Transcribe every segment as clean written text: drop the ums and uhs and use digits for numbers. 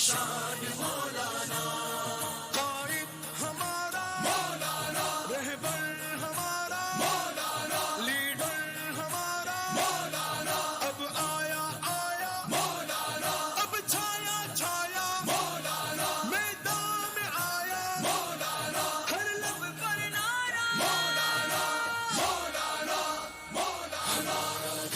شان مولانا، قائد ہمارا مولانا، رہبر ہمارا مولانا، لیڈر ہمارا مولانا، اب آیا آیا مولانا، اب چھایا چھایا مولانا، میدان میں آیا مولانا، ہر لب پر نعرہ مولانا، مولانا، مولانا،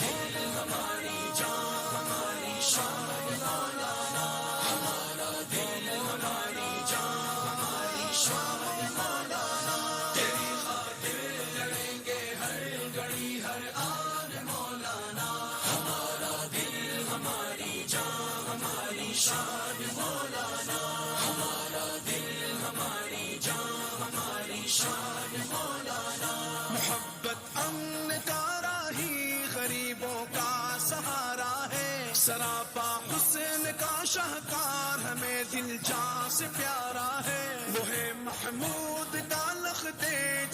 دل ہماری جان ہماری شان مولانا، ہمارا دل ہماری جان ہماری شان مولانا، تیری خاطر لڑیں گے ہر گھڑی ہر آن مولانا، ہمارا دل ہماری جان ہماری شان مولانا، ہمارا دل ہماری جان ہماری شان مولانا، محبت امن کا راہی غریبوں کا سہارا ہے، سراپا حسن کا شاہکار ہمیں دل جان سے پیارا ہے، وہ ہے محمود کا لخت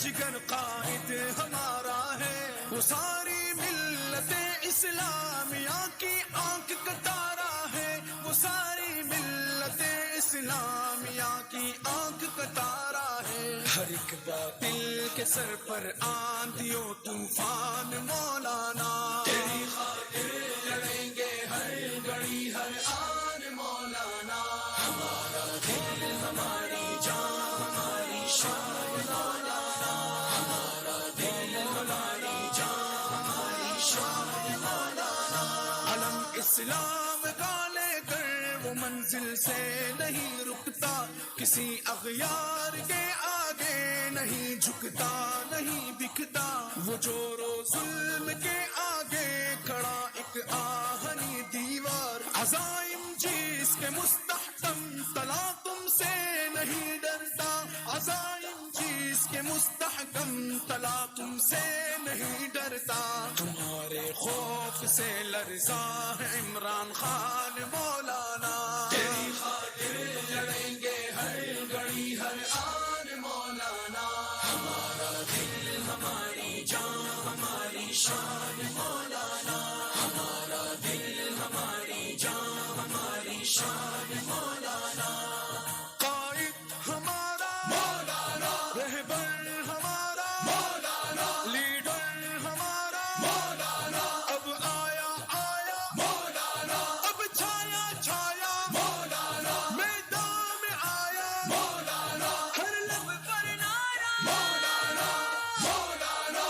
جگر قائد ہمارا ہے، وہ ساری ملت اسلامیہ کی آنکھ کا تارا ہے، وہ ساری ملت اسلامیہ کی آنکھ کا تارا ہے، ہر ایک باطل کے سر پر آندھیوں طوفان مولانا، تیری خاطر لڑیں گے ہر گھڑی ہر آن مولانا، ہمارا دل ہماری جان ہماری شان مولانا، ہمارا دل ہماری جان ہماری شان مولانا، علم اسلام کا لے کر وہ منزل سے نہیں رکتا، کسی اغیار کے آگے نہیں جھکتا نہیں بکتا، وہ جور و ظلم کے آگے کھڑا ایک آہنی دیوار، عزائم جس کے مستحکم تلا تم سے نہیں ڈرتا، عزائم جس کے مستحکم تلا تم سے نہیں ڈرتا، تمہارے خوف سے لرزا ہے عمران خان مولانا، تیری خاطر لڑیں گے ہر گھڑی ہر آن مولانا، ہمارا دل ہماری جان ہماری شان مولانا، ہمارا دل ہماری جان ہماری شان مولانا، قائد ہمارا مولانا، رہبر ہمارا مولانا، لیڈر ہمارا مولانا، اب آیا آیا مولانا، اب چھایا چھایا مولانا، میدان میں آیا مولانا، ہر لب پر نعرہ مولانا، مولانا،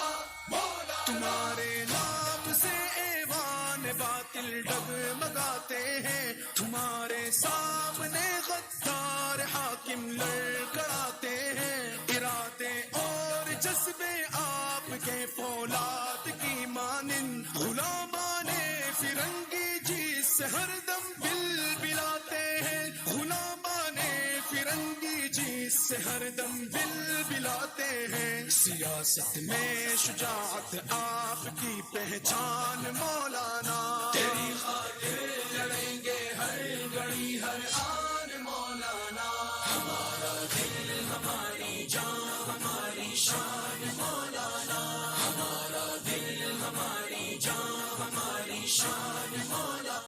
مولانا، تمہارے نام سے ایوان باطل ڈگمگاتے ہیں، تمہارے سامنے غدار حاکم لڑکڑاتے ہیں، ارادے اور جذبے آپ کے فولاد کی مانند، غلامان فرنگی جس سے ہر دم بل بلاتے ہیں، غلامان فرنگی جس سے ہر دم بل بلاتے ہیں، سیاست میں شجاعت آپ کی پہچان مولانا، تیری خاطر لڑیں گے ہر گھڑی ہر آن مولانا، ہمارا دل ہماری